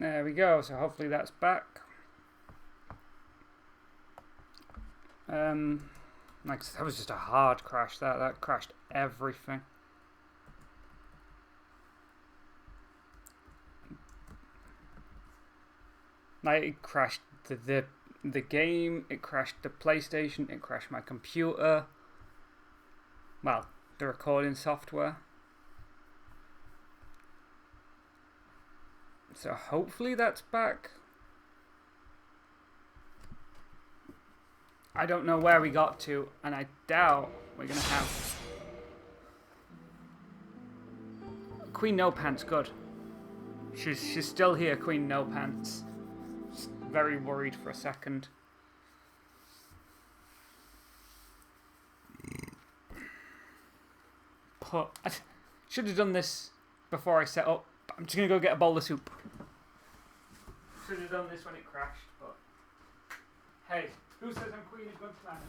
There we go. So hopefully that's back. Like that was just a hard crash. That crashed everything. Like it crashed the game. It crashed the PlayStation. It crashed my computer. Well, the recording software. So hopefully that's back. I don't know where we got to, and I doubt we're gonna have Queen No Pants. Good. She's still here, Queen No Pants. Just very worried for a second. But I should have done this before I set up. I'm just gonna go get a bowl of soup. Should have done this when it crashed, but hey, who says I'm Queen of Good Planet?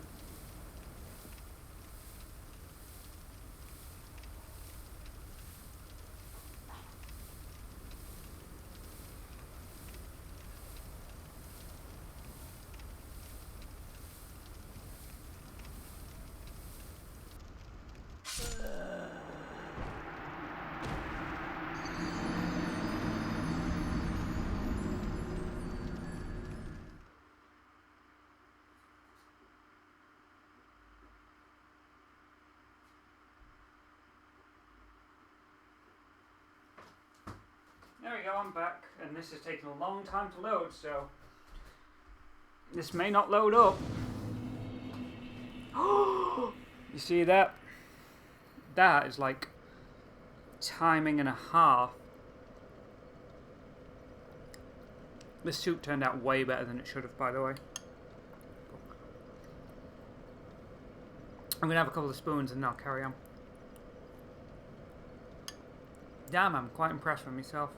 There we go, I'm back, and this has taken a long time to load, so this may not load up. You see that? That is like timing and a half. This soup turned out way better than it should have, by the way. I'm gonna have a couple of spoons and then I'll carry on. Damn, I'm quite impressed with myself.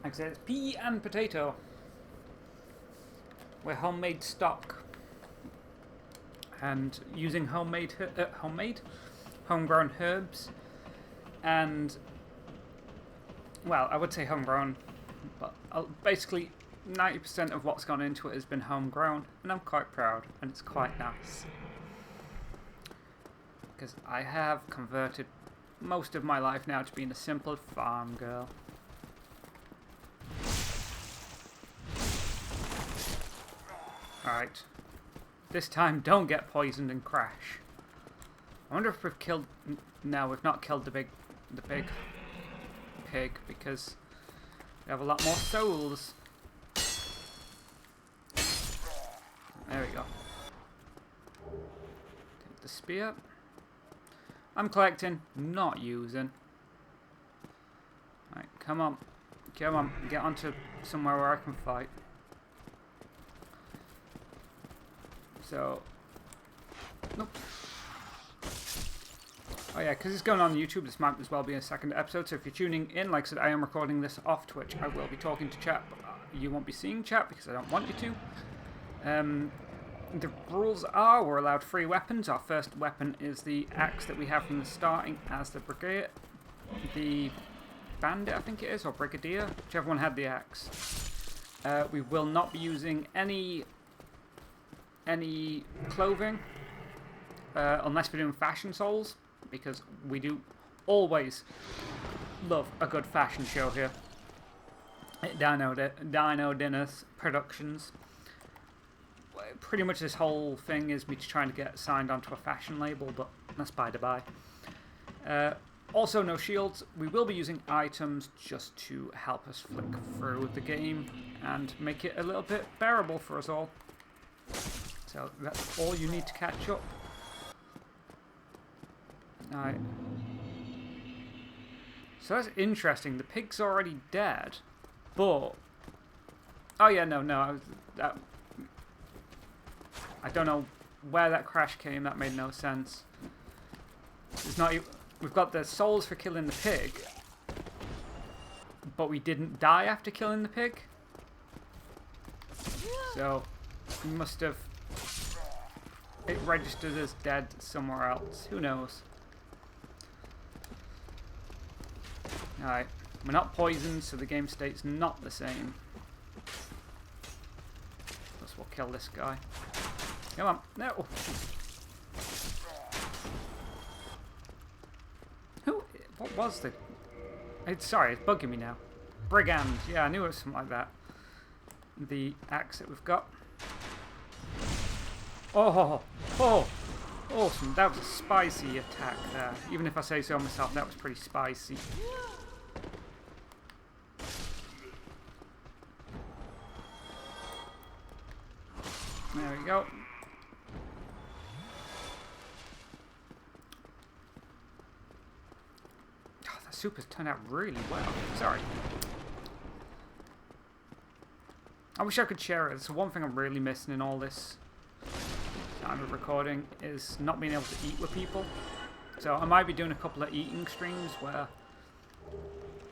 Like I said, it's pea and potato. We're homemade stock. And using homegrown herbs. And, well, I would say homegrown, but basically 90% of what's gone into it has been homegrown. And I'm quite proud, and it's quite nice. Because I have converted most of my life now to being a simple farm girl. Alright. This time, don't get poisoned and crash. I wonder if we've killed... No, we've not killed the big pig, because we have a lot more souls. There we go. Take the spear. I'm collecting, not using. Right, come on. Come on, get onto somewhere where I can fight. So, nope. Oh yeah, because it's going on YouTube, this might as well be a second episode. So if you're tuning in, like I said, I am recording this off Twitch. I will be talking to chat, but you won't be seeing chat because I don't want you to. The rules are we're allowed 3 weapons. Our first weapon is the axe that we have from the starting as the brigade, the bandit, I think it is, or brigadier, whichever one had the axe. We will not be using any clothing unless we're doing fashion souls, because we do always love a good fashion show here at Dino Dinners Productions. Pretty much this whole thing is me trying to get signed onto a fashion label, but that's by the by. Also, no shields. We will be using items just to help us flick through the game and make it a little bit bearable for us all. So that's all you need to catch up. Alright. So that's interesting. The pig's already dead, but... Oh yeah, no. I don't know where that crash came. That made no sense. It's not... We've got the souls for killing the pig, but we didn't die after killing the pig. So, we must have it registered as dead somewhere else. Who knows? Alright. We're not poisoned, so the game state's not the same. Plus we'll kill this guy. Come on. No! Who? What was the... Sorry, it's bugging me now. Brigand. Yeah, I knew it was something like that. The axe that we've got. Oh! Oh! Awesome. That was a spicy attack there. Even if I say so myself, that was pretty spicy. There we go. Oh, the soup has turned out really well. Sorry. I wish I could share it. It's the one thing I'm really missing in all this time of recording is not being able to eat with people. So I might be doing a couple of eating streams where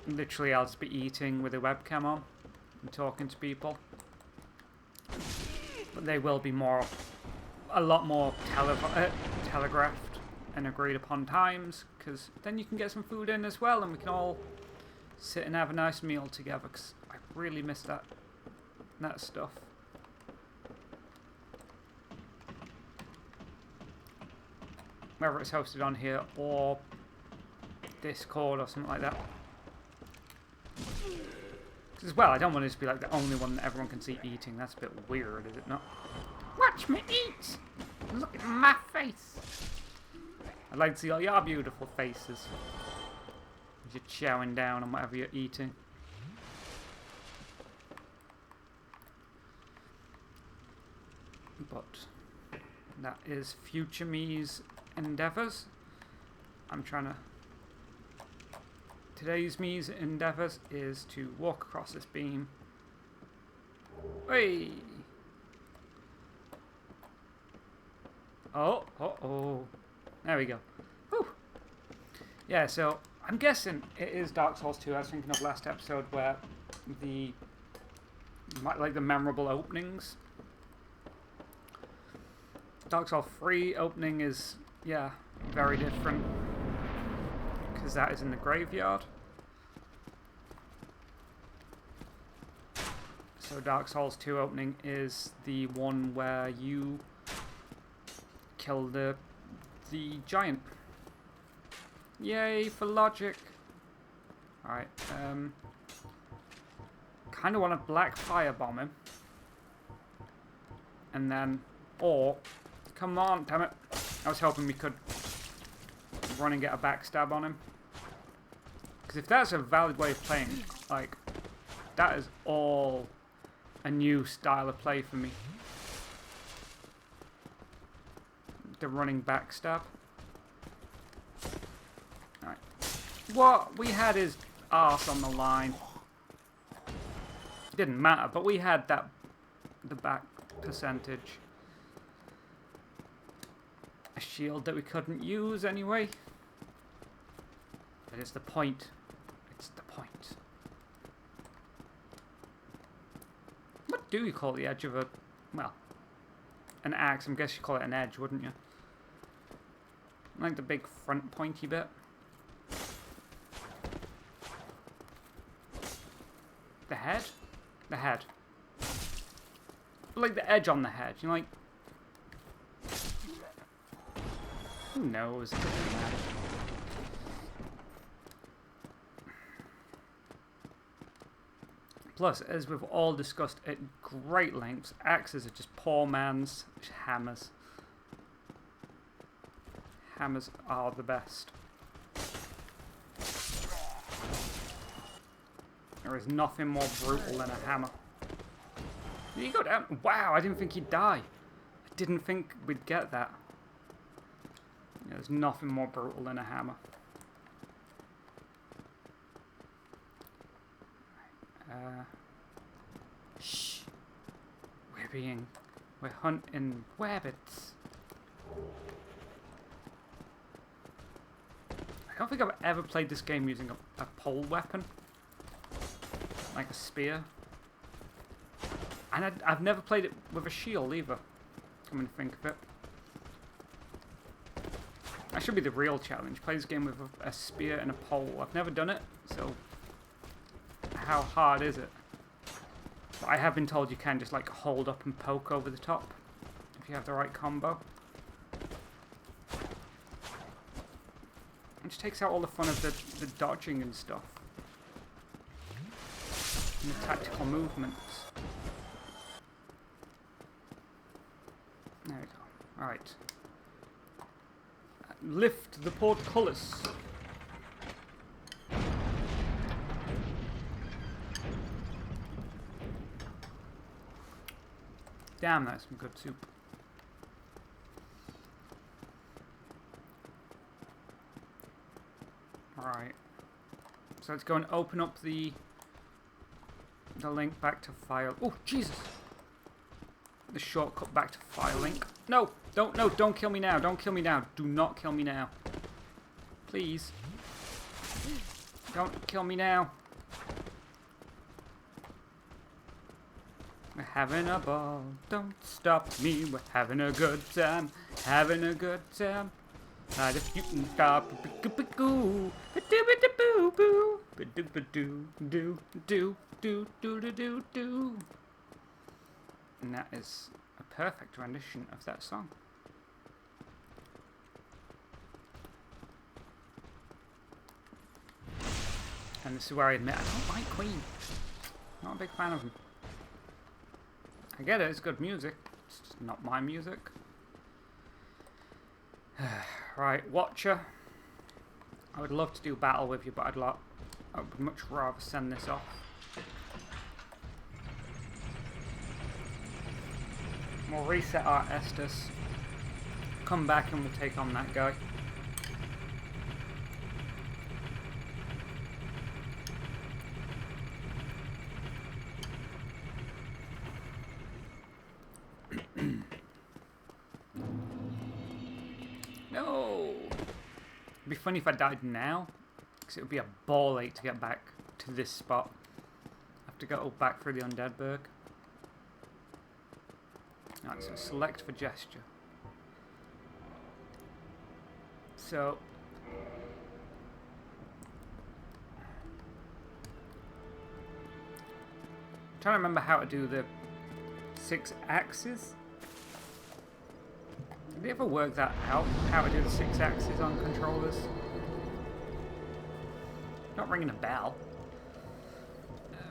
literally I'll just be eating with a webcam on and talking to people. But they will be a lot more telegraphed and agreed upon times, because then you can get some food in as well and we can all sit and have a nice meal together, because I really miss that stuff. Whether it's hosted on here or Discord or something like that. As well, I don't want it to be like the only one that everyone can see eating. That's a bit weird, is it not? Watch me eat! Look at my face! I'd like to see all your beautiful faces as you're chowing down on whatever you're eating. But that is future me's endeavours. I'm trying to... Today's me's endeavours is to walk across this beam. Hey! Oh, oh. There we go. Whew. Yeah, so I'm guessing it is Dark Souls 2. I was thinking of last episode where the memorable openings. Dark Souls 3 opening is, yeah, very different. Because that is in the graveyard. So Dark Souls 2 opening is the one where you kill the giant. Yay for logic. Alright, kind of want to black firebomb him. And then, come on, damn it. I was hoping we could run and get a backstab on him. Because if that's a valid way of playing, like, that is all a new style of play for me. The running backstab. Alright. What? We had his arse on the line. It didn't matter, but we had the back percentage. A shield that we couldn't use anyway. But it's the point. It's the point. What do you call the edge of a... Well, an axe. I guess you call it an edge, wouldn't you? Like the big front pointy bit. The head? The head. But like the edge on the head. You know, like... Who knows? It doesn't matter. Plus, as we've all discussed at great lengths, axes are just poor man's hammers. Hammers are the best. There is nothing more brutal than a hammer. Did he go down? Wow, I didn't think he'd die. I didn't think we'd get that. There's nothing more brutal than a hammer. Shh. We're hunting rabbits. I don't think I've ever played this game using a pole weapon. Like a spear. And I've never played it with a shield either. Come and think of it. That should be the real challenge. Play this game with a spear and a pole. I've never done it, so how hard is it? But I have been told you can just like hold up and poke over the top if you have the right combo. It just takes out all the fun of the dodging and stuff. And the tactical movements. There we go. Alright. Lift the portcullis. Damn, that's some good soup. Alright. So let's go and open up the link back to file. Oh, Jesus! The shortcut back to file link. No! Don't kill me now. Don't kill me now. Do not kill me now. Please. Don't kill me now. We're having a ball. Don't stop me. We're having a good time. Having a good time. If you can stop. And that is a perfect rendition of that song. And this is where I admit I don't like Queen. Not a big fan of them. I get it, it's good music. It's just not my music. Right, Watcher. I would love to do battle with you, but I would much rather send this off. We'll reset our Estus. Come back and we'll take on that guy. No! It'd be funny if I died now, because it would be a ball ache to get back to this spot. I have to go back through the Undead Berg. Alright, so select for gesture. So I'm trying to remember how to do the 6 axes. Did they ever work that out? How to do the 6 axes on controllers? Not ringing a bell.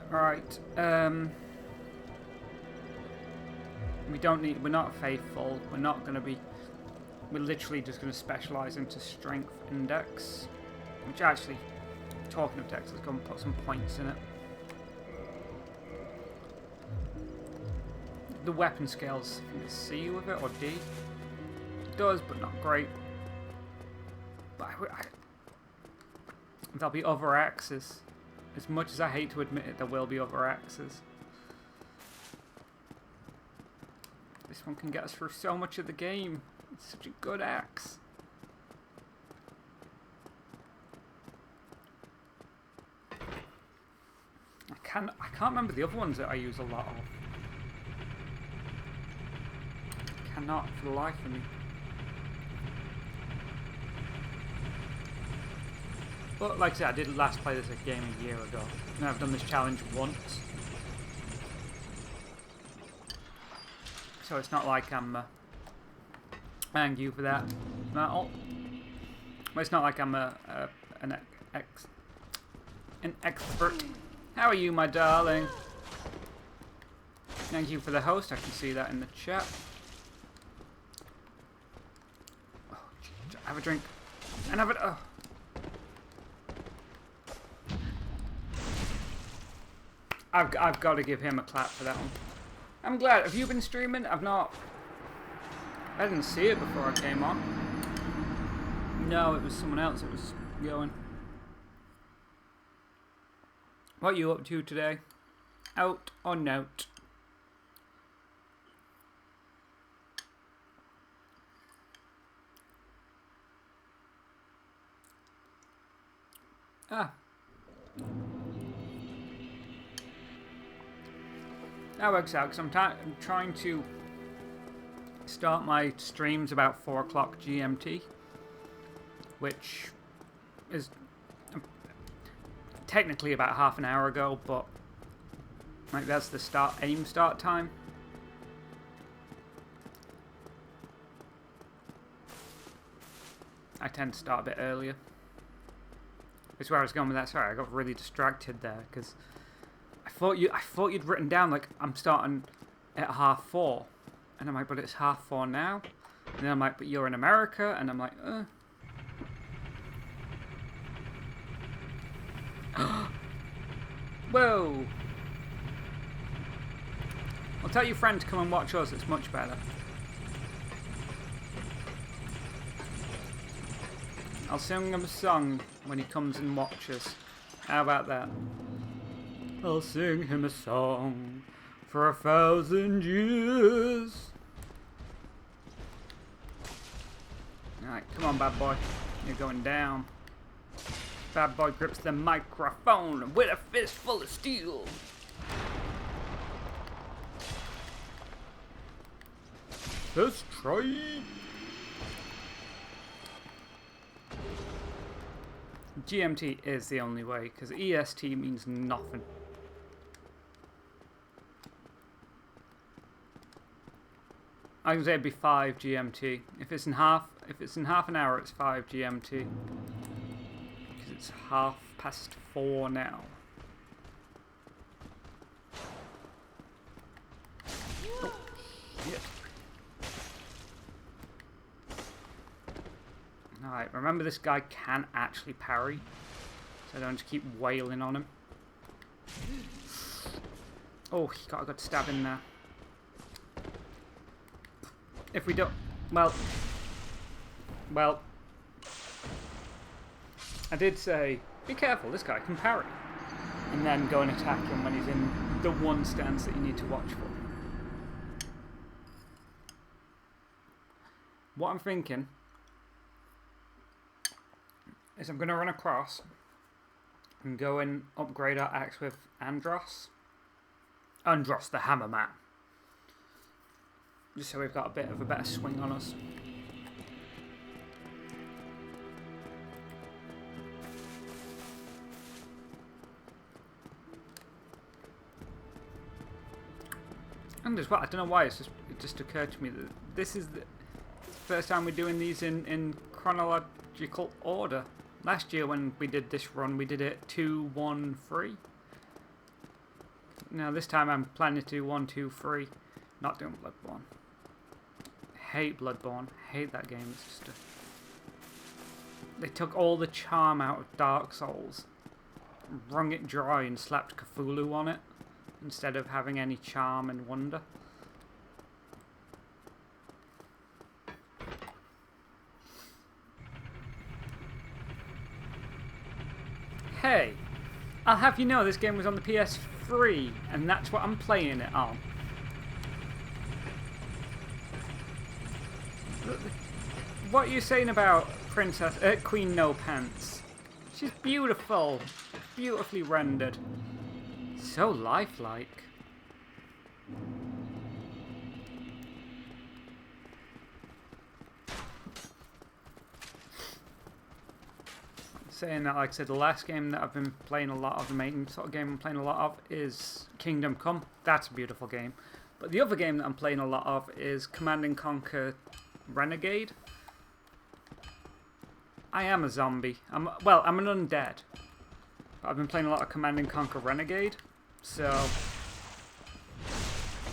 Right. We're not faithful. We're not going to be. We're literally just going to specialize into strength and dex. Which actually, talking of dex, let's go and put some points in it. The weapon scales, I think it's C with it or D. It does, but not great. But there'll be other axes. As much as I hate to admit it, there will be other axes. This one can get us through so much of the game. It's such a good axe. I can't remember the other ones that I use a lot of. Cannot for the life of me. But like I said, I did last play this game a year ago, and I've done this challenge once. So it's not like I'm thank you for that. Well, it's not like I'm an expert. How are you, my darling? Thank you for the host. I can see that in the chat. Oh, have a drink. And have it. Oh. I've got to give him a clap for that one. I'm glad. Have you been streaming? I didn't see it before I came on. No, it was someone else that was going. What are you up to today? Out or note? Ah. That works out because I'm trying to start my streams about 4 o'clock GMT. which is technically about half an hour ago, but like that's the start time. I tend to start a bit earlier. That's where I was going with that. Sorry, I got really distracted there because I thought you'd written down like I'm starting at 4:30, and I'm like, but it's 4:30 now. And then I'm like, but you're in America, and I'm like, Whoa! I'll tell your friend to come and watch us. It's much better. I'll sing him a song when he comes and watches. How about that? I'll sing him a song for 1,000 years. Alright, come on, bad boy. You're going down. Bad boy grips the microphone with a fist full of steel. Let's try. GMT is the only way, because EST means nothing. I would say it'd be 5 GMT. If it's in half an hour, it's 5 GMT. Because it's 4:30 now. Oh, shit. Alright, remember this guy can actually parry, so I don't just keep wailing on him. Oh, he got a good stab in there. If we don't... Well, I did say, be careful, this guy can parry. And then go and attack him when he's in the one stance that you need to watch for. What I'm thinking is I'm going to run across and go and upgrade our axe with Andros. Andros the Hammer Man. Just so we've got a bit of a better swing on us. And as well, I don't know why, it just occurred to me that this is the first time we're doing these in chronological order. Last year when we did this run, we did it 2, 1, 3. Now this time I'm planning to do 1, 2, 3. Not doing Bloodborne. Hate Bloodborne. Hate that game. It's just they took all the charm out of Darksouls, wrung it dry and slapped Cthulhu on it, instead of having any charm and wonder. Hey, I'll have you know this game was on the PS3, and that's what I'm playing it on. What are you saying about Queen No Pants? She's beautiful, beautifully rendered, so lifelike. Saying that, like I said, the last game that I've been playing a lot of, the main sort of game I'm playing a lot of, is Kingdom Come. That's a beautiful game. But the other game that I'm playing a lot of is Command & Conquer Renegade. I am a zombie. I'm an undead. But I've been playing a lot of Command & Conquer Renegade. So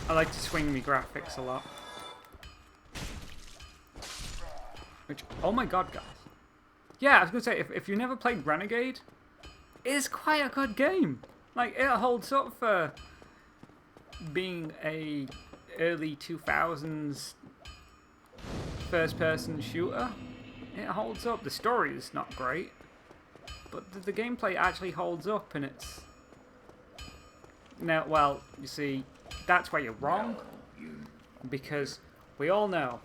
I like to swing me graphics a lot. Which, oh my god, guys. Yeah, I was going to say, if you never played Renegade, it's quite a good game. Like, it holds up for being a early 2000s first-person shooter. It holds up. The story is not great, but the gameplay actually holds up, and it's... Now, well, you see, that's where you're wrong, because we all know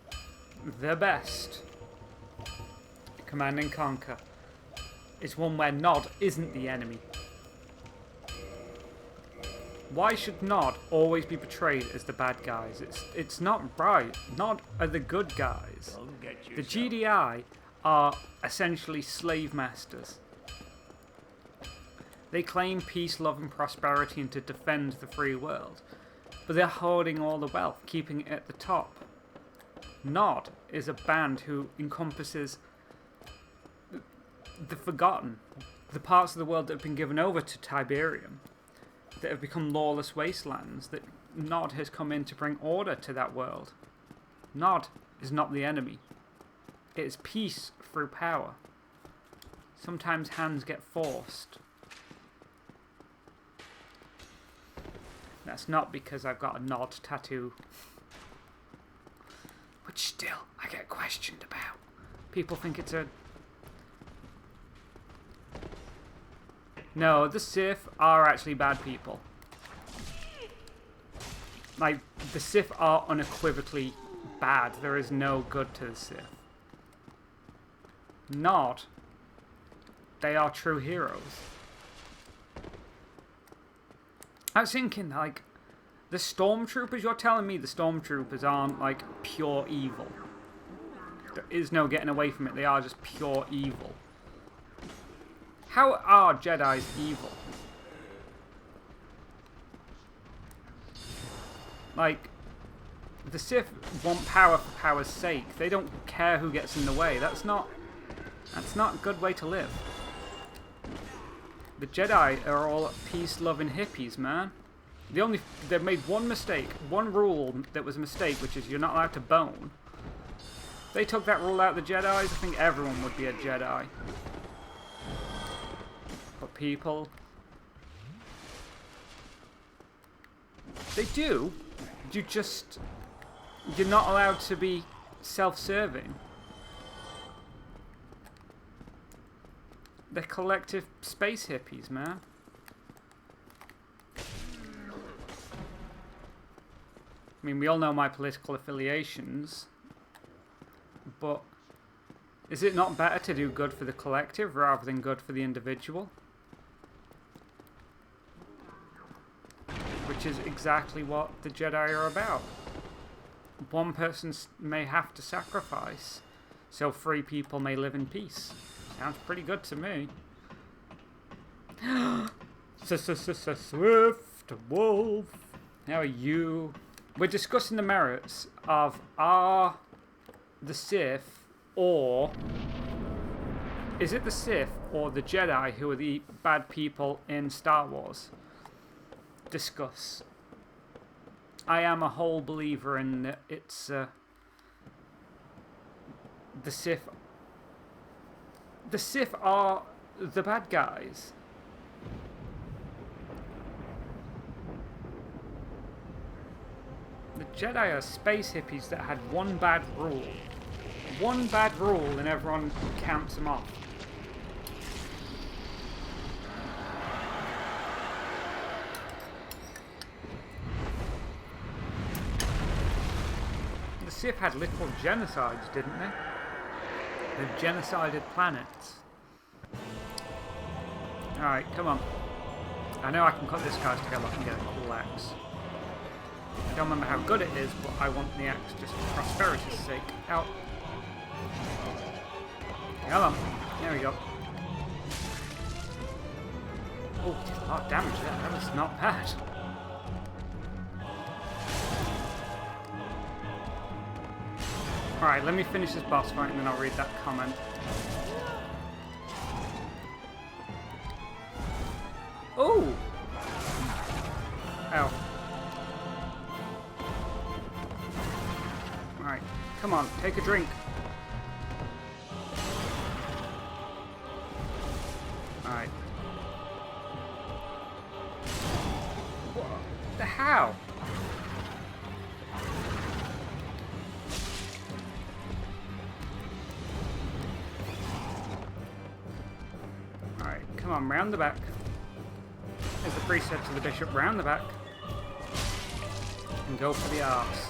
the best Command & Conquer is one where Nod isn't the enemy. Why should Nod always be portrayed as the bad guys? It's not right. Nod are the good guys. The GDI are essentially slave masters. They claim peace, love and prosperity and to defend the free world. But they're hoarding all the wealth, keeping it at the top. Nod is a band who encompasses the forgotten, the parts of the world that have been given over to Tiberium, that have become lawless wastelands, that Nod has come in to bring order to that world. Nod is not the enemy. It is peace through power. Sometimes hands get forced. That's not because I've got a Nod tattoo. Which still, I get questioned about. People think it's a... No, the Sith are actually bad people. Like, the Sith are unequivocally bad. There is no good to the Sith. Nod. They are true heroes. I was thinking, like, the Stormtroopers, you're telling me the Stormtroopers aren't, like, pure evil. There is no getting away from it. They are just pure evil. How are Jedis evil? Like, the Sith want power for power's sake. They don't care who gets in the way. That's not a good way to live. The Jedi are all peace-loving hippies, man. They made one mistake, one rule that was a mistake, which is you're not allowed to bone. If they took that rule out of the Jedis, I think everyone would be a Jedi. But people... They do. You're not allowed to be self-serving. They're collective space hippies, man. I mean, we all know my political affiliations, but is it not better to do good for the collective rather than good for the individual? Which is exactly what the Jedi are about. One person may have to sacrifice, so free people may live in peace. Sounds pretty good to me. Swift Wolf. How are you? We're discussing the merits of are the Sith or... Is it the Sith or the Jedi who are the bad people in Star Wars? Discuss. I am a whole believer in that it's the Sith. The Sith are the bad guys. The Jedi are space hippies that had one bad rule. One bad rule and everyone counts them off. The Sith had literal genocides, didn't they? They genocided planets. Alright, come on. I know I can cut this guy's together and get a cool axe. I don't remember how good it is, but I want the axe just for prosperity's sake. Out. Come on. There we go. Oh, did a lot of damage there. That was not bad. Alright, let me finish this boss fight and then I'll read that comment. Oh! Ow. Alright, come on, take a drink. Alright. What the how? Alright, come on, round the back. As the priest said to the bishop, round the back. And go for the arse.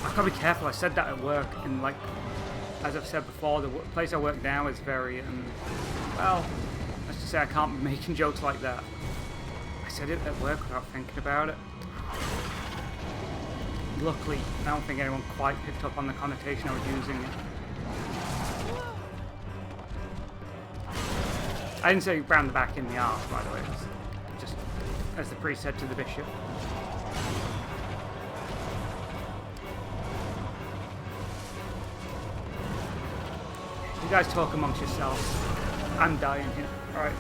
I've got to be careful, I said that at work, and like, as I've said before, the place I work now is very, well, let's just say I can't be making jokes like that. I said it at work without thinking about it. Luckily, I don't think anyone quite picked up on the connotation I was using. I didn't say round the back in the arse, by the way. It's just as the priest said to the bishop. You guys talk amongst yourselves. I'm dying here. Alright,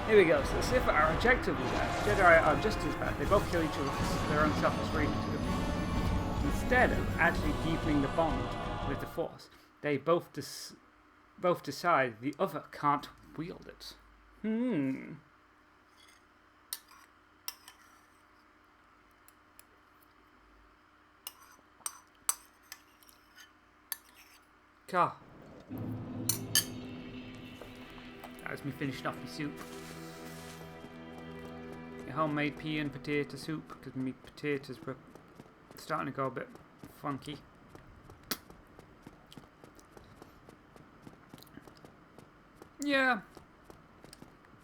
here we go. So the Sith are objectively bad. Jedi are just as bad. They both kill each other for their own selfish reasons. Instead of actually deepening the bond with the Force, they both decide the other can't wield it. God. That was me finishing off my soup. Your homemade pea and potato soup, because my potatoes were starting to go a bit funky. Yeah.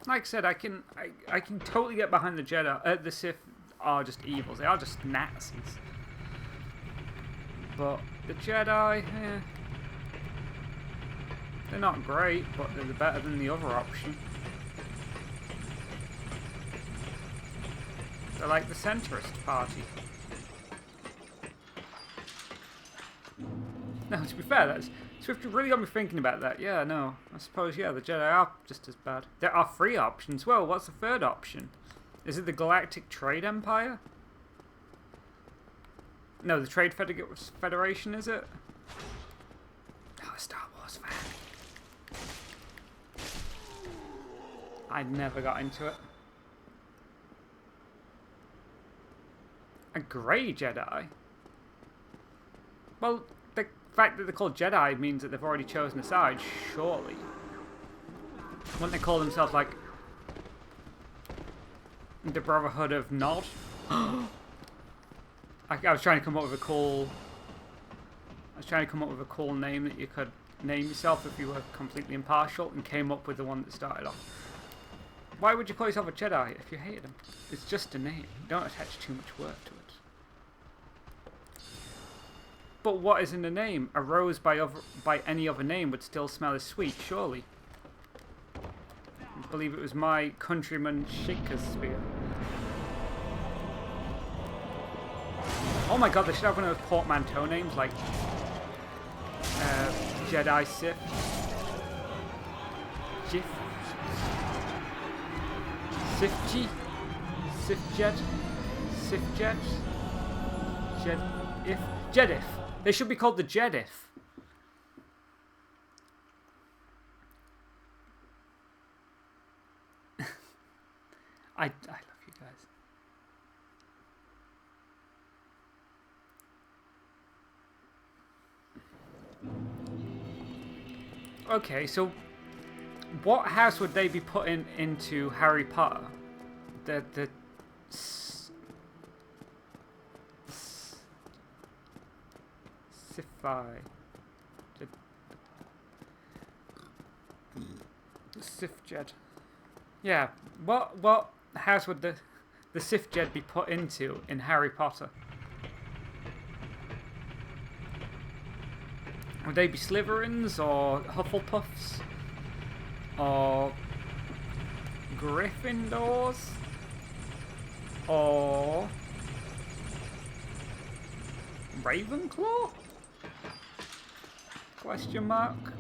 Like I said, I can totally get behind the Jedi. The Sith are just evils. They are just Nazis. But the Jedi, they're not great, but they're better than the other option. They're like the centrist party. No, to be fair, Swift really got me thinking about that. Yeah, no, I suppose, yeah, the Jedi are just as bad. There are 3 options. Well, what's the third option? Is it the Galactic Trade Empire? No, the Trade Federation, is it? No, a Star Wars fan. I never got into it. A grey Jedi? Well, the fact that they're called Jedi means that they've already chosen a side, surely. Wouldn't they call themselves, like, the Brotherhood of Nod? I was trying to come up with a cool... name that you could name yourself if you were completely impartial, and came up with the one that started off. Why would you call yourself a Jedi if you hated him? It's just a name. Don't attach too much work to it. But what is in the name? A rose by any other name would still smell as sweet, surely. I believe it was my countryman Shakespeare. Oh my god, they should have one of those portmanteau names like Jedi Sith. Jif. Sifji? Sifjet? Sifjet? Jedif? Jedif. They should be called the Jedif. I love you guys. Okay, so what house would they be putting into Harry Potter? The Sifai. Sifjed. Yeah, what house would the Sifjed be put into in Harry Potter? Would they be Slytherins or Hufflepuffs? Or Gryffindors? Or Ravenclaw? Question mark.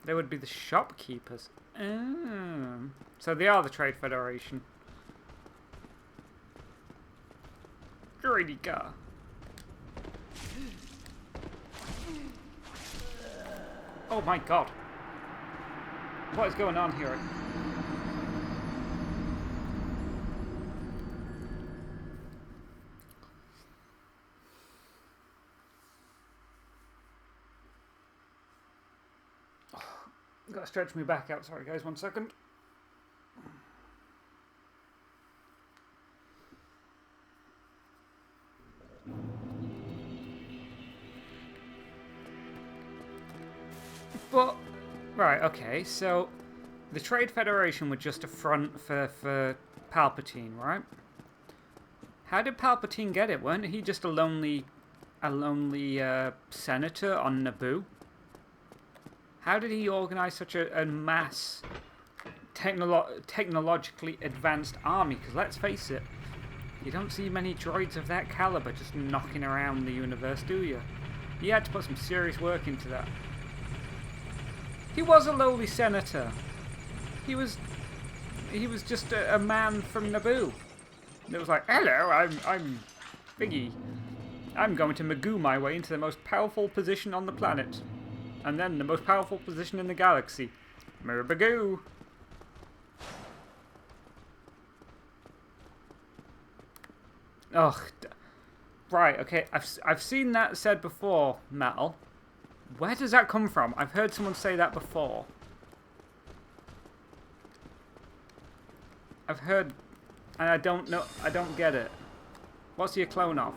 They would be the shopkeepers. So they are the Trade Federation. Greedy car. Oh my god. What is going on here? Gotta stretch me back out. Sorry guys, 1 second. But, right, okay, so the Trade Federation were just a front for Palpatine, right? How did Palpatine get it? Weren't he just a lonely senator on Naboo? How did he organize such a mass technologically advanced army? Because let's face it, you don't see many droids of that caliber just knocking around the universe, do you? He had to put some serious work into that. He was a lowly senator. He was just a man from Naboo. And it was like, hello, I'm Biggie. I'm going to Magoo my way into the most powerful position on the planet. And then the most powerful position in the galaxy. Magoo. Ugh. Right, okay, I've seen that said before, Metal. Where does that come from? I've heard someone say that before. I've heard, and I don't know, I don't get it. What's he a clone of?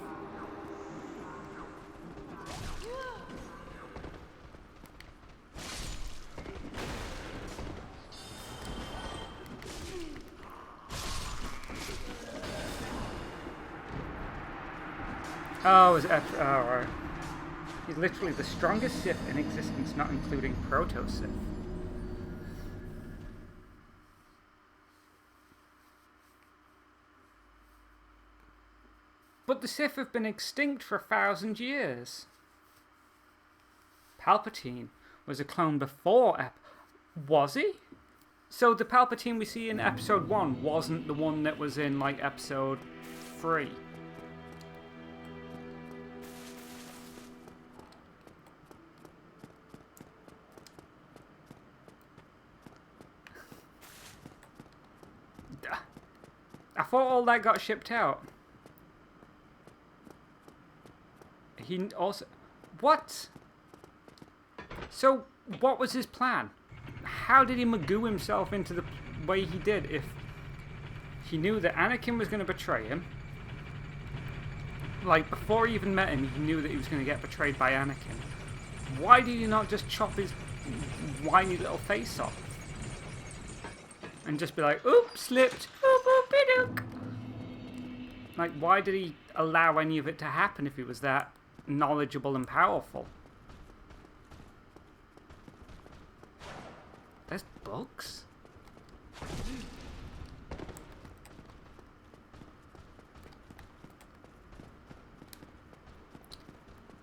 Oh, is it? Oh, right. He's literally the strongest Sith in existence, not including Proto-Sith. But the Sith have been extinct for 1,000 years. Palpatine was a clone before Was he? So the Palpatine we see in Episode 1 wasn't the one that was in, like, Episode 3. I thought all that got shipped out. He also... What? So, what was his plan? How did he Magoo himself into the way he did if he knew that Anakin was going to betray him? Like, before he even met him, he knew that he was going to get betrayed by Anakin. Why did he not just chop his whiny little face off? And just be like, oops, slipped. Oop, oop-a-dook. Like, why did he allow any of it to happen if he was that knowledgeable and powerful? There's bugs?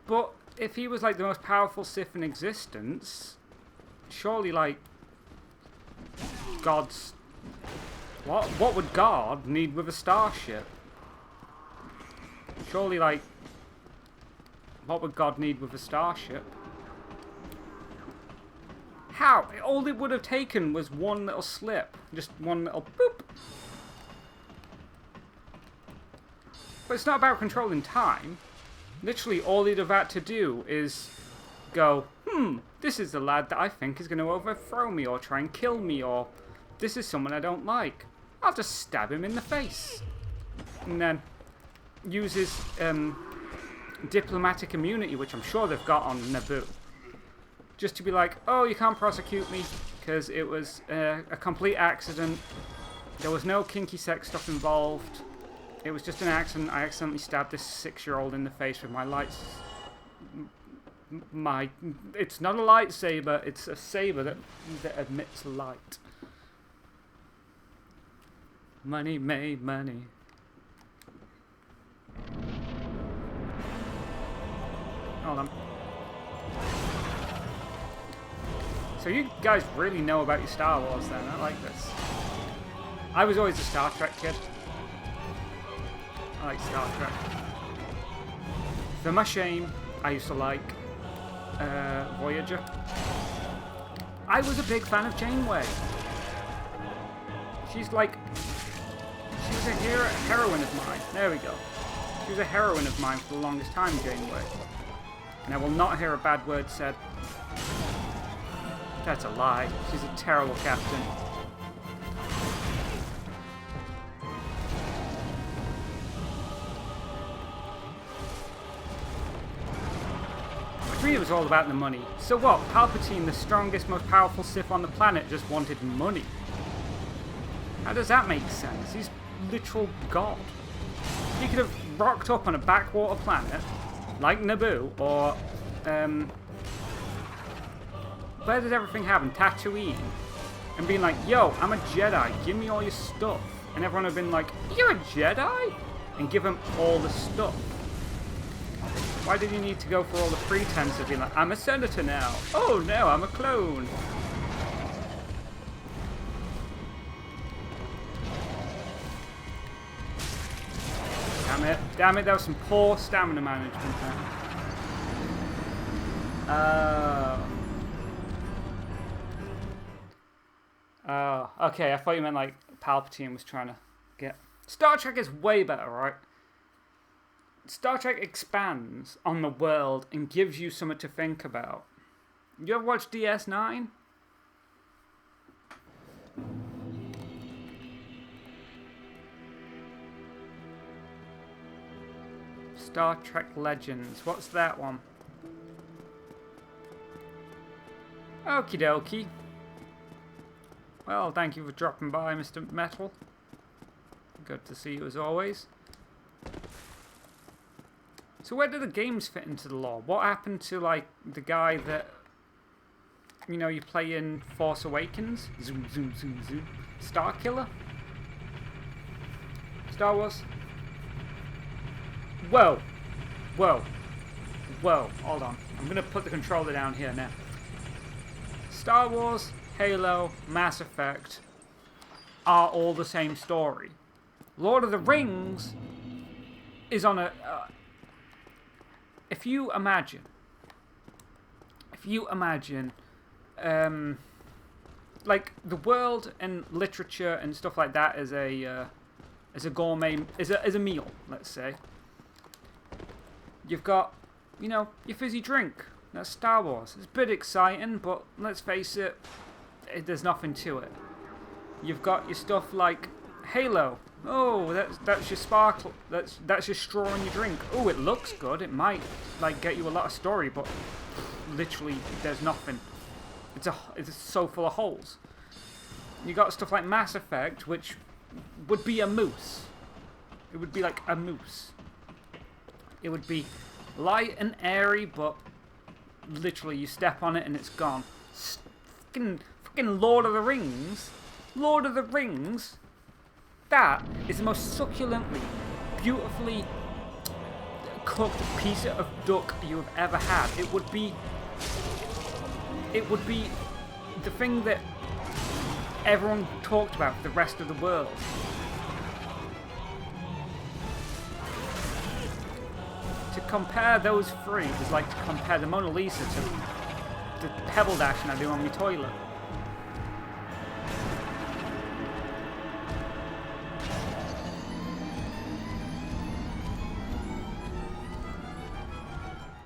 But if he was like the most powerful Sith in existence, surely like God's... What would God need with a starship? Surely like... What would God need with a starship? How? All it would have taken was one little slip. Just one little boop. But it's not about controlling time. Literally, all he'd have had to do is go, this is the lad that I think is going to overthrow me or try and kill me, or this is someone I don't like. I'll just stab him in the face. And then use his diplomatic immunity, which I'm sure they've got on Naboo. Just to be like, oh, you can't prosecute me because it was a complete accident. There was no kinky sex stuff involved. It was just an accident. I accidentally stabbed this 6-year-old in the face with my lights. It's not a lightsaber. It's a saber that emits light. Money made money. Hold on. So you guys really know about your Star Wars then. I like this. I was always a Star Trek kid. I like Star Trek. For my shame, I used to like Voyager. I was a big fan of Janeway. She's like... She was a heroine of mine. There we go. She was a heroine of mine for the longest time, Janeway. And I will not hear a bad word said. That's a lie. She's a terrible captain. For me, it was all about the money. So what? Palpatine, the strongest, most powerful Sith on the planet, just wanted money. How does that make sense? He's literal God. You could have rocked up on a backwater planet, like Naboo, or, where did everything happen? Tatooine. And being like, yo, I'm a Jedi, give me all your stuff. And everyone would have been like, you're a Jedi? And give him all the stuff. Why did you need to go for all the pretense of being like, I'm a senator now. Oh no, I'm a clone. Damn it, that was some poor stamina management there. Oh, okay, I thought you meant like Palpatine was trying to get... Star Trek is way better, right? Star Trek expands on the world and gives you something to think about. You ever watch DS9? Star Trek Legends. What's that one? Okie dokie. Well, thank you for dropping by, Mr. Metal. Good to see you as always. So where do the games fit into the lore? What happened to, like, the guy that, you know, you play in Force Awakens? Zoom, zoom, zoom, zoom. Starkiller? Star Wars? Whoa. Whoa. Whoa. Hold on. I'm going to put the controller down here now. Star Wars, Halo, Mass Effect are all the same story. Lord of the Rings is on a... If you imagine, like the world and literature and stuff like that as a gourmet, as a meal, let's say. You've got, you know, your fizzy drink. That's Star Wars. It's a bit exciting, but let's face it, there's nothing to it. You've got your stuff like Halo. Oh, that's your sparkle. That's your straw in your drink. Oh, it looks good. It might like get you a lot of story, but literally there's nothing. It's so full of holes. You got stuff like Mass Effect, which would be a moose. It would be like a moose. It would be light and airy, but literally you step on it and it's gone. Fucking Lord of the Rings. Lord of the Rings. That is the most succulently, beautifully cooked piece of duck you have ever had. It would be the thing that everyone talked about for the rest of the world. To compare those three is like to compare the Mona Lisa to the pebble dashing I do on my toilet.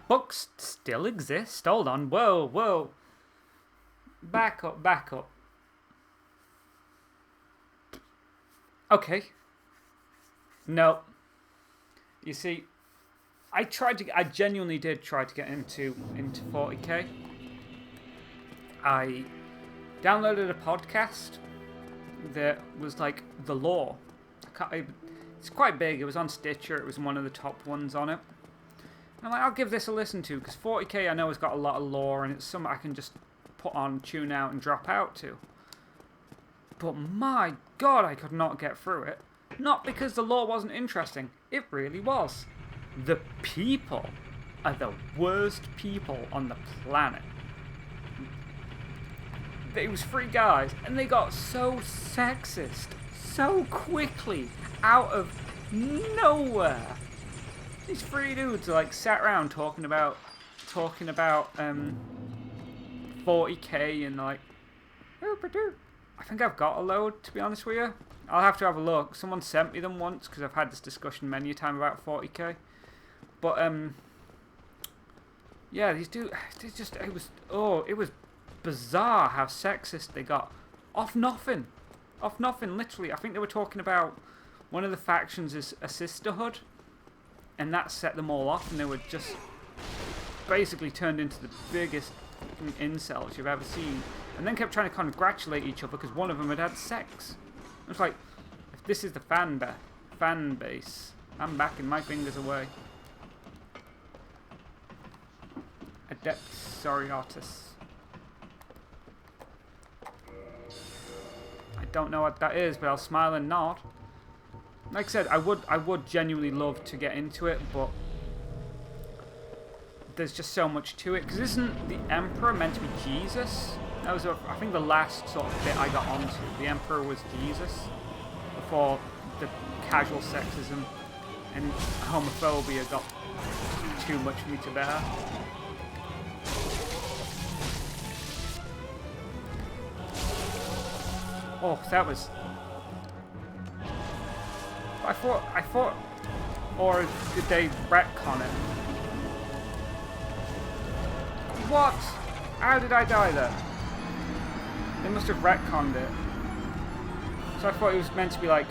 Books still exist. Hold on. Whoa, whoa. Back up, back up. Okay. No. You see, I genuinely did try to get into 40k. I downloaded a podcast that was like the lore. It's quite big. It was on Stitcher. It was one of the top ones on it. I'm like, I'll give this a listen to, because 40k I know has got a lot of lore, and it's something I can just put on, tune out, and drop out to. But my god, I could not get through it. Not because the lore wasn't interesting. It really was. The people are the worst people on the planet. It was three guys, and they got so sexist so quickly out of nowhere. These three dudes are like sat around talking about 40k and like, I think I've got a load, to be honest with you. I'll have to have a look. Someone sent me them once because I've had this discussion many a time about 40k. But yeah, these dudes, it was bizarre how sexist they got off nothing, literally. I think they were talking about one of the factions is a sisterhood. And that set them all off, and they were just basically turned into the biggest incels you've ever seen. And then kept trying to congratulate each other because one of them had had sex. It's like, if this is the fan base, I'm backing my fingers away. Adept Soriatus. I don't know what that is, but I'll smile and nod. Like I said, I would genuinely love to get into it, but there's just so much to it. Because isn't the Emperor meant to be Jesus? That was, I think, the last sort of bit I got onto. The Emperor was Jesus before the casual sexism and homophobia got too much for me to bear. Oh, that was... I thought... Or did they retcon it? What? How did I die there? They must have retconned it. So I thought it was meant to be like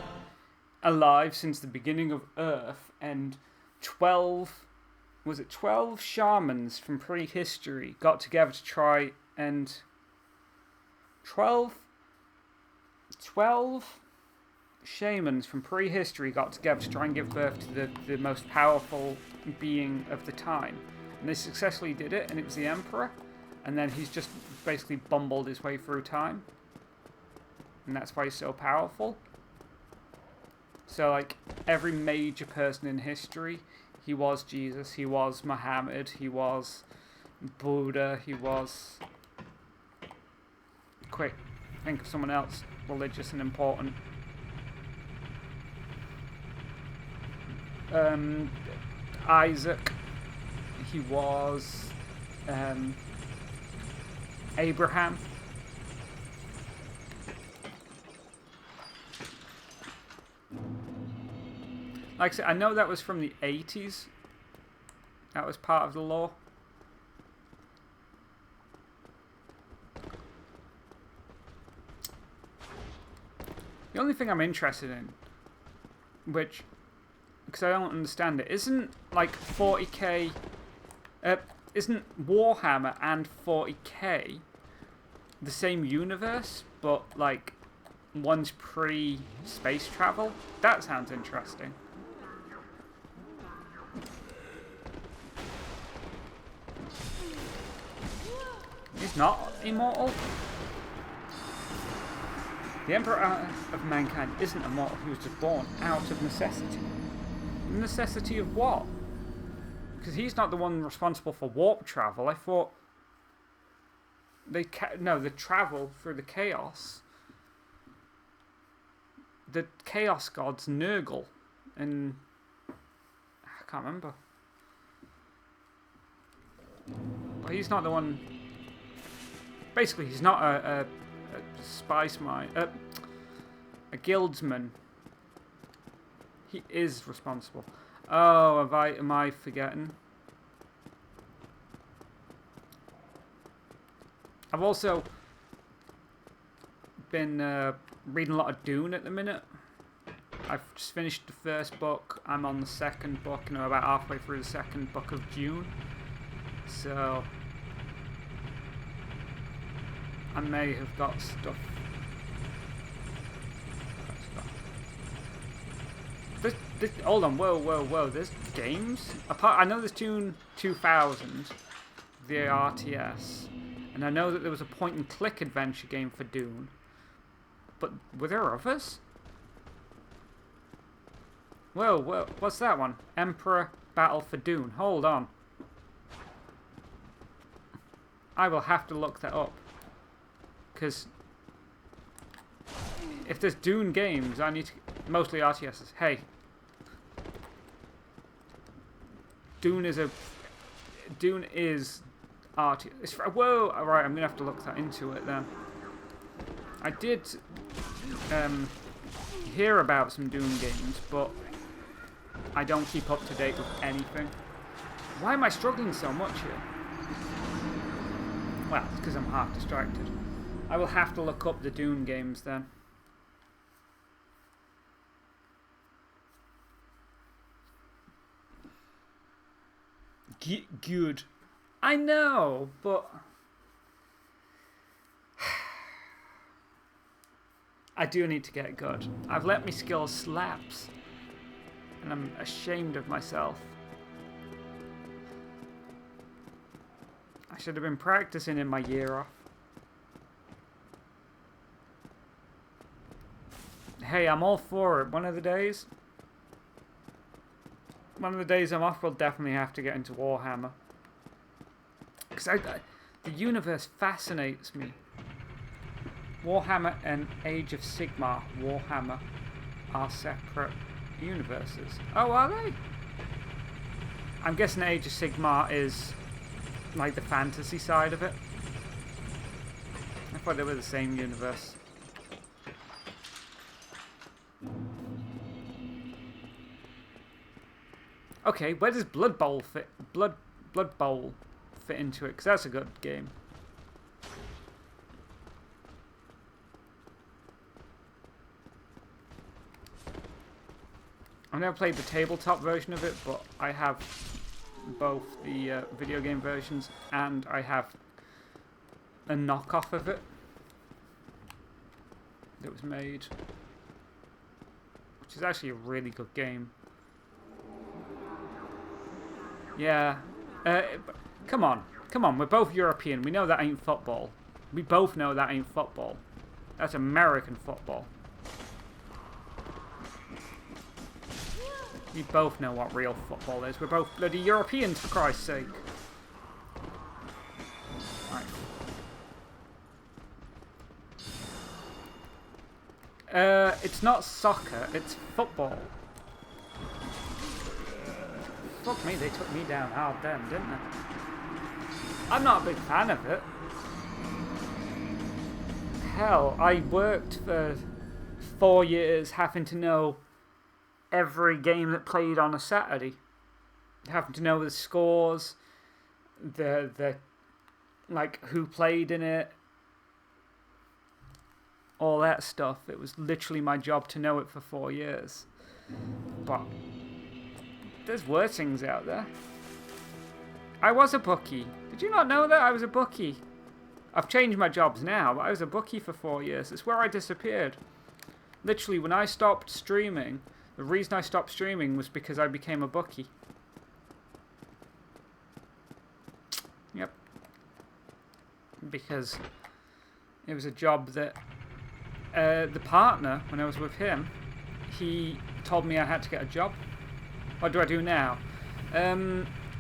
alive since the beginning of Earth, and 12... Was it 12 shamans from prehistory got together to try and... 12 shamans from prehistory got together to try and give birth to the most powerful being of the time. And they successfully did it, and it was the Emperor. And then he's just basically bumbled his way through time. And that's why he's so powerful. So, like, every major person in history, he was Jesus, he was Muhammad, he was Buddha, he was... Quick, think of someone else religious and important. Isaac, he was Abraham. Like I said, I know that was from the 80s. That was part of the law. The only thing I'm interested in, which, because I don't understand it, isn't like 40k, isn't Warhammer and 40k the same universe, but like one's pre-space travel? That sounds interesting. He's not immortal. The Emperor of Mankind isn't immortal, he was just born out of necessity. Necessity of what? Because he's not the one responsible for warp travel. I thought... the travel through the chaos. The chaos gods Nurgle. And... I can't remember. But he's not the one... Basically, he's not a spice mine, a guildsman. He is responsible. Oh, am I forgetting? I've also been reading a lot of Dune at the minute. I've just finished the first book. I'm on the second book, about halfway through the second book of Dune. So I may have got stuff. Hold on, whoa. There's games? I know there's Dune 2000, the RTS, and I know that there was a point-and-click adventure game for Dune. But were there others? Whoa, what's that one? Emperor Battle for Dune. Hold on. I will have to look that up. Because if there's Dune games, I need to... Mostly RTSs. Hey. Dune is RTS. Whoa! Alright, I'm going to have to look that into it then. I did hear about some Dune games, but I don't keep up to date with anything. Why am I struggling so much here? Well, it's because I'm half distracted. I will have to look up the Dune games then. Good. I know, but... I do need to get good. I've let my skills slaps. And I'm ashamed of myself. I should have been practicing in my year off. Hey, I'm all for it. One of the days I'm off, we'll definitely have to get into Warhammer. Because the universe fascinates me. Warhammer and Age of Sigmar, Warhammer, are separate universes. Oh, are they? I'm guessing Age of Sigmar is like the fantasy side of it. I thought they were the same universe. Okay, where does Blood Bowl fit? Blood Bowl fit into it? Because that's a good game. I've never played the tabletop version of it, but I have both the video game versions, and I have a knockoff of it that was made, which is actually a really good game. Yeah. Come on. Come on, we're both European. We know that ain't football. We both know that ain't football. That's American football. We both know what real football is. We're both bloody Europeans, for Christ's sake. Right. It's not soccer, it's football. Fuck me, they took me down hard then, didn't they? I'm not a big fan of it. Hell, I worked for 4 years having to know every game that played on a Saturday. Having to know the scores, the like who played in it, all that stuff. It was literally my job to know it for 4 years. But there's worse things out there. I was a bookie. Did you not know that? I was a bookie. I've changed my jobs now, but I was a bookie for 4 years. It's where I disappeared. Literally, when I stopped streaming, the reason I stopped streaming was because I became a bookie. Yep. Because it was a job that the partner, when I was with him, he told me I had to get a job. What do I do now?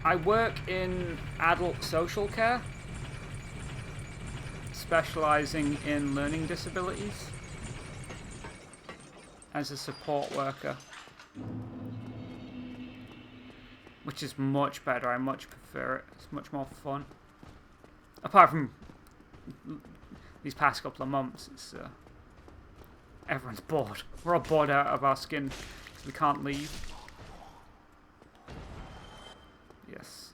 I work in adult social care, specializing in learning disabilities as a support worker, which is much better. I much prefer it. It's much more fun. Apart from these past couple of months, it's everyone's bored. We're all bored out of our skin because we can't leave. Yes.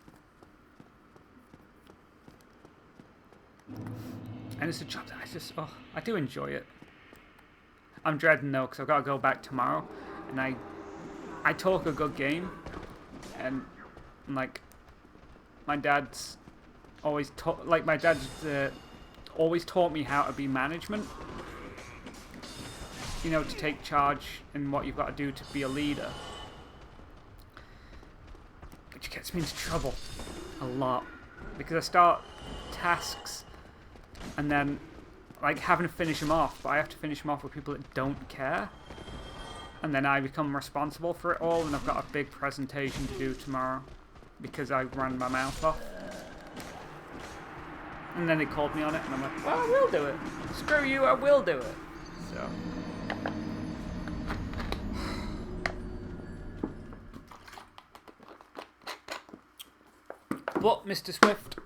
And it's a job that I do enjoy it. I'm dreading though, because I've got to go back tomorrow, and I talk a good game, and like my dad's always taught me how to be management. You know, to take charge in what you've got to do to be a leader. Which gets me into trouble a lot, because I start tasks and then like having to finish them off, but I have to finish them off with people that don't care, and then I become responsible for it all, and I've got a big presentation to do tomorrow because I ran my mouth off. And then they called me on it, and I'm like, well, I will do it. Screw you, I will do it. So but Mr. Swift,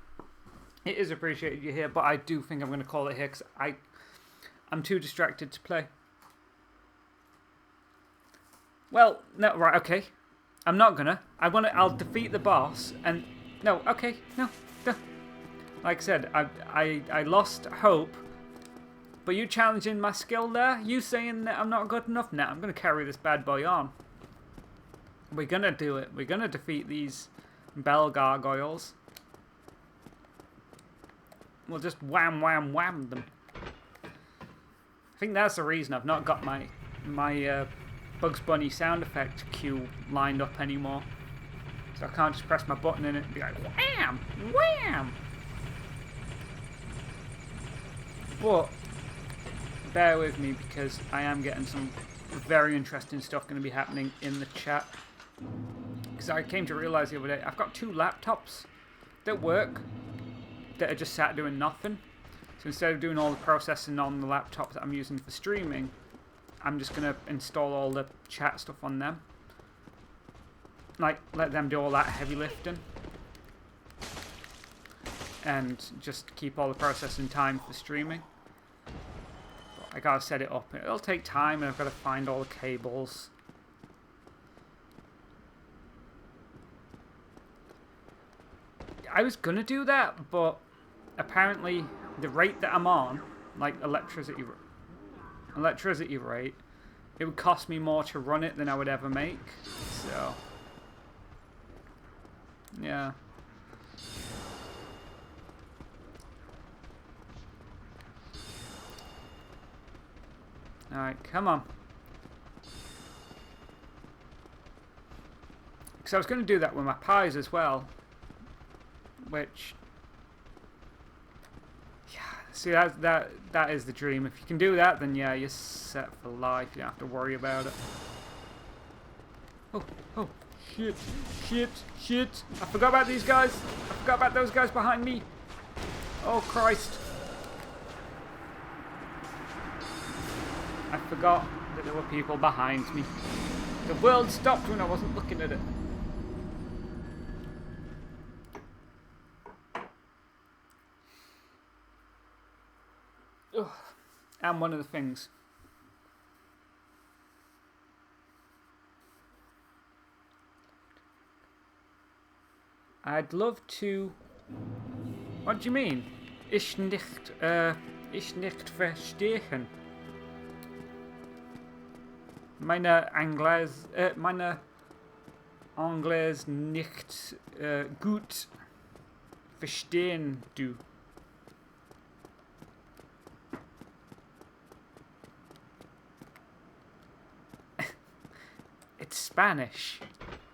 it is appreciated you're here, but I do think I'm going to call it here because I'm too distracted to play. Well, no, right, okay. I'm not gonna. I'll defeat the boss and no, okay, no. Like I said, I lost hope, but you challenging my skill there, you saying that I'm not good enough. Now I'm gonna carry this bad boy on. We're gonna do it. We're gonna defeat these bell gargoyles. We'll just wham wham wham them. I think that's the reason I've not got my Bugs Bunny sound effect cue lined up anymore. So I can't just press my button in it and be like, wham! Wham! But, bear with me because I am getting some very interesting stuff going to be happening in the chat. Because I came to realise the other day, I've got 2 laptops that work, that are just sat doing nothing. So instead of doing all the processing on the laptop that I'm using for streaming, I'm just going to install all the chat stuff on them. Like, let them do all that heavy lifting. And just keep all the processing time for streaming. But I gotta set it up. It'll take time and I've got to find all the cables. I was gonna do that, but apparently the rate that I'm on, like electricity rate, it would cost me more to run it than I would ever make. So, yeah. Alright, come on. Because I was going to do that with my pies as well. Which, yeah, see, that is the dream. If you can do that, then yeah, you're set for life. You don't have to worry about it. Oh, shit, shit, shit. I forgot about these guys. I forgot about those guys behind me. Oh, Christ. I forgot that there were people behind me. The world stopped when I wasn't looking at it. Ugh. And one of the things. I'd love to... What do you mean? Ich nicht verstehen. Meine Angles nicht gut verstehen du. It's Spanish.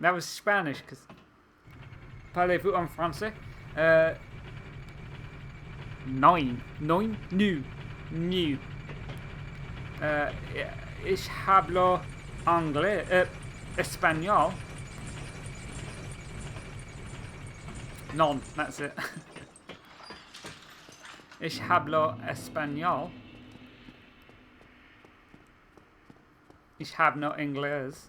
That was Spanish, because... Parlez-vous en français? Nein. Nu. Ich hablo anglais. Español. None, that's it. Ich hablo español. Ich hab no inglés.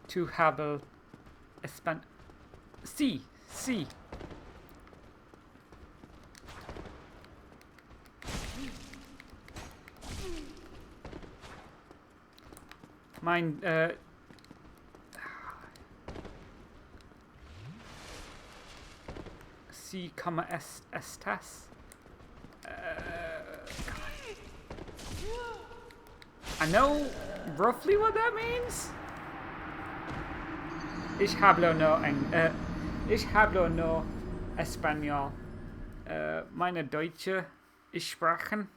Tu hablo español. Sí. Mein, sí, como estás? I know roughly what that means. Ich hablo no español. Meine Deutsche, ich sprechen.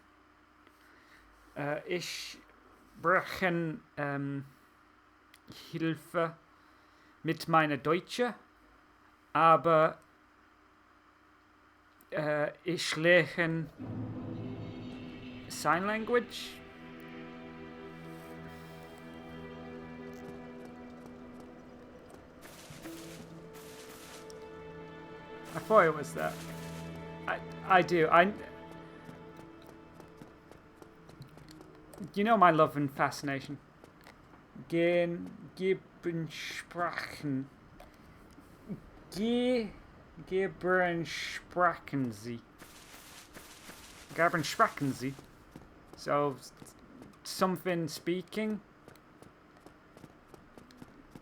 Ich sprechen Hilfe mit meiner Deutsche, aber ich lerne Sign Language. I thought it was that. I do. You know my love and fascination. Gebrensprachen. Gebrensprachen Sie. Gebrensprachen Sie. So, something speaking.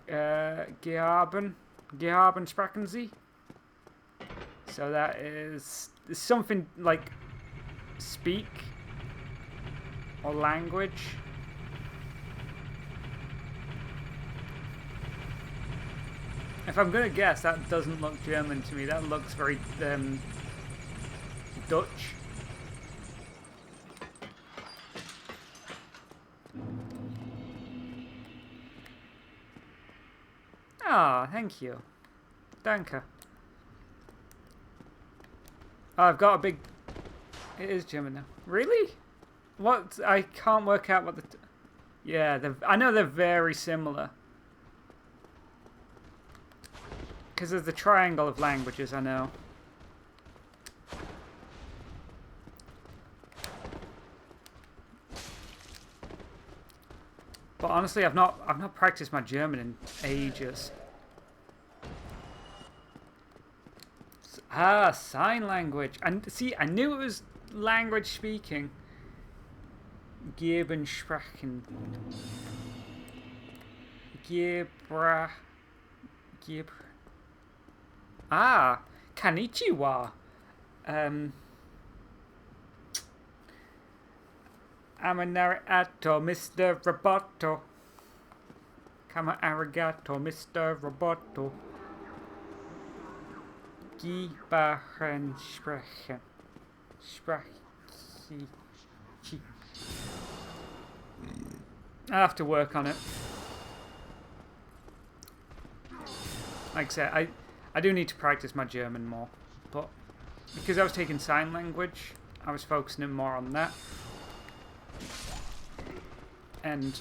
Gebrensprachen Sie. So that is something like speak or language. If I'm gonna guess, that doesn't look German to me. That looks very Dutch. Ah, thank you. Danke. Oh, I've got a big... It is German now. Really? What? I can't work out what the... Yeah, I know they're very similar. Because there's the triangle of languages, I know. But honestly, I've not practiced my German in ages. Ah, sign language. And see, I knew it was language speaking. Geben sprechen. Gebra. Ah, konnichiwa. I'm an arigato, Mr. Roboto. Come arigato, Mr. Roboto. Geben sprechen. I have to work on it. Like I said, I do need to practice my German more, but because I was taking sign language, I was focusing more on that. And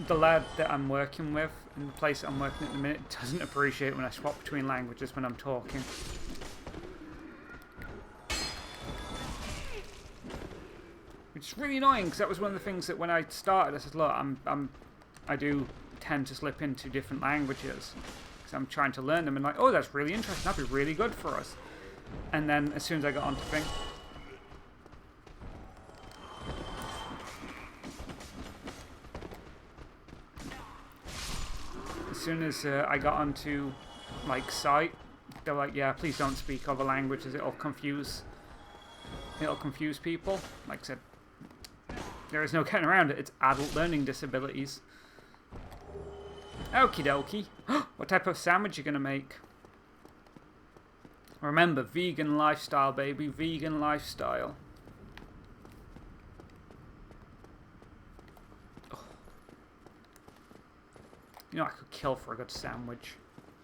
the lad that I'm working with, in the place that I'm working at the minute, doesn't appreciate when I swap between languages when I'm talking. Which is really annoying, because that was one of the things that when I started, I said, look, I do tend to slip into different languages, because I'm trying to learn them, and like, oh, that's really interesting, that'd be really good for us. And then as soon as I got on to think, as soon as I got onto like sight, they're like, yeah, please don't speak other languages, it'll confuse people. Like I said, there is no getting around it, it's adult learning disabilities. Okie dokie. What type of sandwich are you gonna make? Remember, vegan lifestyle, baby, vegan lifestyle. You know, I could kill for a good sandwich.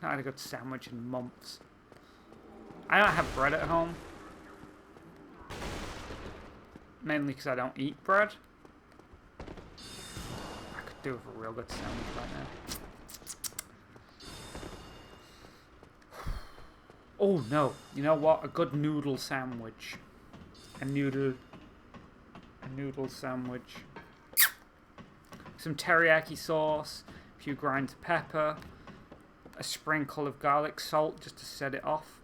Not had a good sandwich in months. I don't have bread at home. Mainly because I don't eat bread. I could do with a real good sandwich right now. Oh no, you know what? A good noodle sandwich. A noodle sandwich. Some teriyaki sauce. Few grinds of pepper, a sprinkle of garlic salt just to set it off,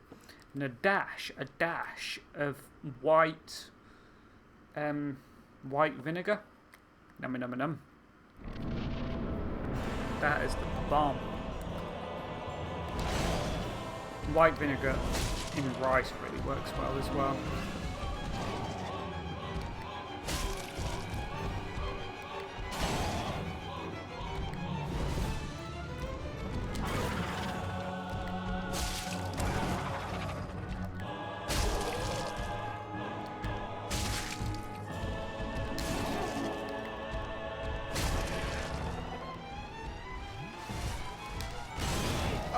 and a dash of white vinegar. Num. That is the bomb. White vinegar in rice really works well as well.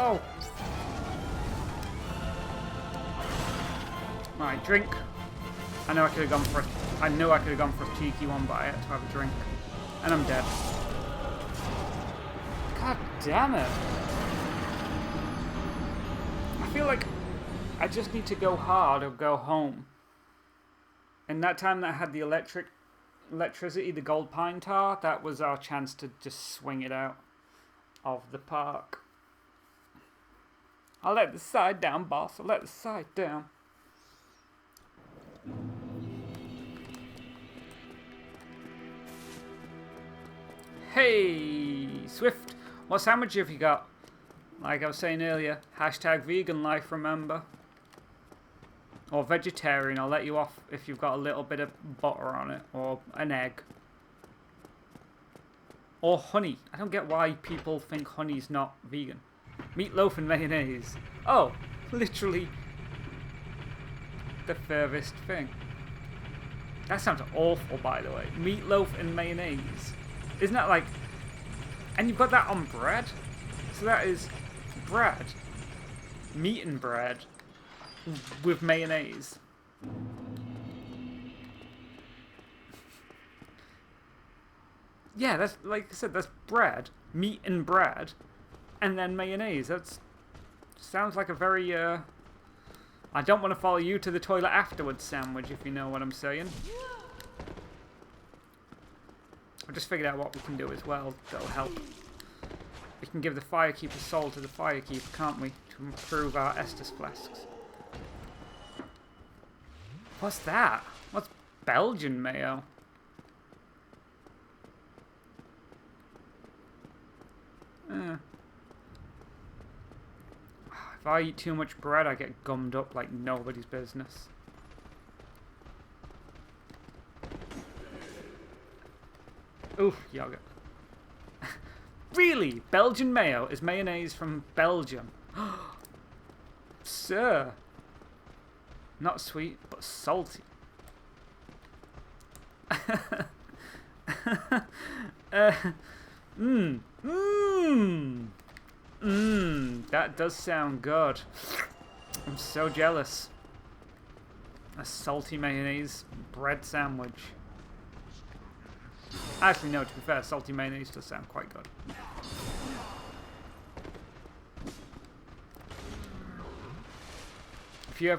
Oh! Right, drink. I knew I could have gone for a cheeky one, but I had to have a drink. And I'm dead. God damn it. I feel like I just need to go hard or go home. And that time that I had the electricity, the gold pine tar, that was our chance to just swing it out of the park. I'll let the side down, boss. I'll let the side down. Hey, Swift. What sandwich have you got? Like I was saying earlier, hashtag vegan life, remember? Or vegetarian, I'll let you off if you've got a little bit of butter on it. Or an egg. Or honey. I don't get why people think honey's not vegan. Meatloaf and mayonnaise. Oh, literally the furthest thing. That sounds awful, by the way. Meatloaf and mayonnaise. Isn't that like... And you've got that on bread? So that is bread. Meat and bread with mayonnaise. Yeah, that's, like I said, that's bread, meat and bread, and then mayonnaise. That's sounds like a very, I don't want to follow you to the toilet afterwards sandwich, if you know what I'm saying. I've just figured out what we can do as well that'll help. We can give the Firekeeper soul to the Firekeeper, can't we? To improve our Estus flasks. What's that? What's Belgian mayo? If I eat too much bread, I get gummed up like nobody's business. Oof, yogurt. Really? Belgian mayo is mayonnaise from Belgium. Sir. Not sweet, but salty. That does sound good. I'm so jealous. A salty mayonnaise bread sandwich. Actually, no, to be fair, salty mayonnaise does sound quite good. If you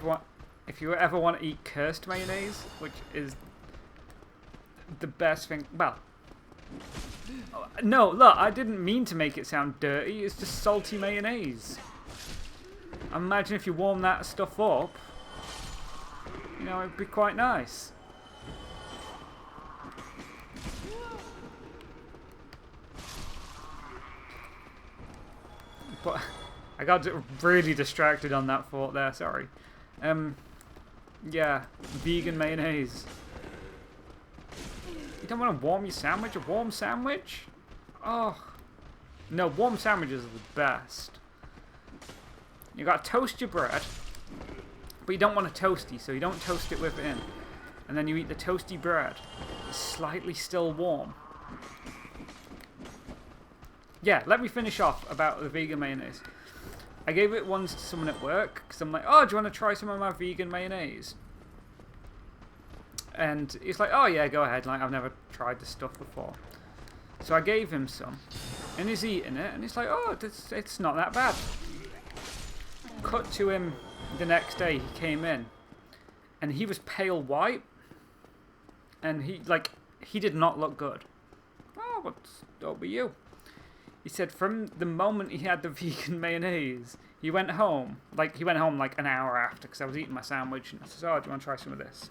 ever want to eat cursed mayonnaise, which is the best thing, well, no, look, I didn't mean to make it sound dirty. It's just salty mayonnaise. Imagine if you warm that stuff up, you know, it'd be quite nice. But I got really distracted on that thought there, sorry. Yeah, vegan mayonnaise. You don't want to warm your sandwich? A warm sandwich? Oh. No, warm sandwiches are the best. You got to toast your bread, but you don't want a toasty, so you don't toast it within. And then you eat the toasty bread. It's slightly still warm. Yeah, let me finish off about the vegan mayonnaise. I gave it once to someone at work, because I'm like, oh, do you want to try some of my vegan mayonnaise? And he's like, oh yeah, go ahead, like, I've never tried this stuff before. So I gave him some, and he's eating it, and he's like, oh, it's not that bad. Cut to him the next day, he came in, and he was pale white, and he did not look good. Oh, what's up with you? He said from the moment he had the vegan mayonnaise, he went home like an hour after, because I was eating my sandwich, and I said, oh, do you want to try some of this?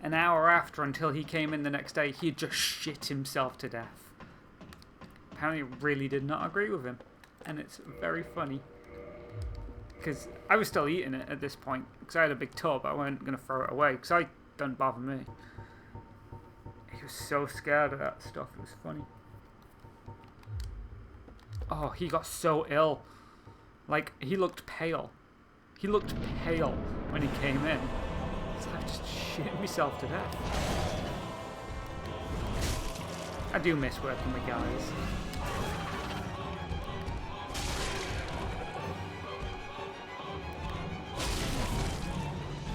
An hour after, until he came in the next day, he had just shit himself to death. Apparently really did not agree with him. And it's very funny. Because I was still eating it at this point, because I had a big tub, I wasn't going to throw it away, because it doesn't bother me. He was so scared of that stuff, it was funny. Oh, he got so ill. Like, he looked pale. He looked pale when he came in. So I just shit myself to death. I do miss working with guys.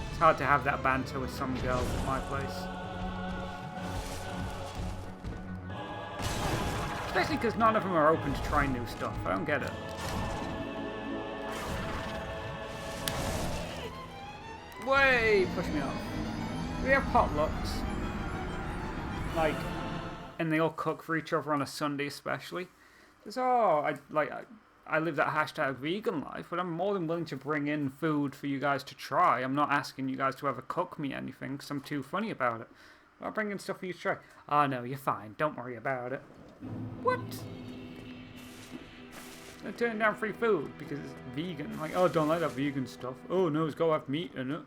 It's hard to have that banter with some girls at my place. Especially because none of them are open to trying new stuff. I don't get it. Way! Push me off. We have potlucks. Like, and they all cook for each other on a Sunday especially. It's, oh, I live that hashtag vegan life, but I'm more than willing to bring in food for you guys to try. I'm not asking you guys to ever cook me anything because I'm too funny about it. I'll bring in stuff for you to try. Oh no, you're fine. Don't worry about it. What? They're turning down free food because it's vegan. Like, oh, don't like that vegan stuff. Oh no, it's got to have meat in it.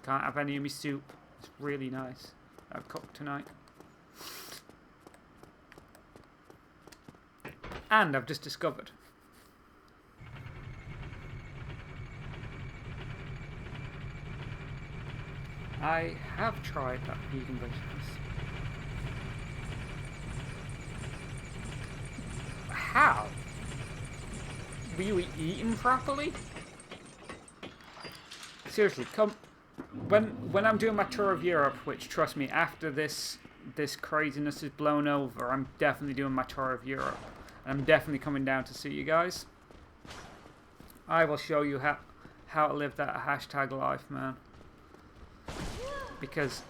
Can't have any of my soup. It's really nice. I've cooked tonight. And I've just discovered. I have tried that vegan vegetables. How? Were you eating properly? Seriously, come. When I'm doing my tour of Europe, which trust me, after this craziness is blown over, I'm definitely doing my tour of Europe. And I'm definitely coming down to see you guys. I will show you how to live that hashtag life, man. Because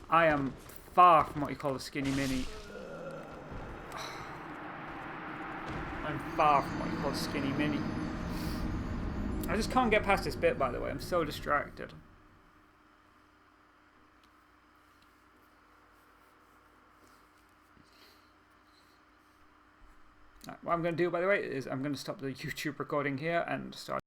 I am far from what you call a skinny mini. I'm far from what you call a skinny mini. I just can't get past this bit, by the way. I'm so distracted. What I'm going to do, by the way, is I'm going to stop the YouTube recording here and start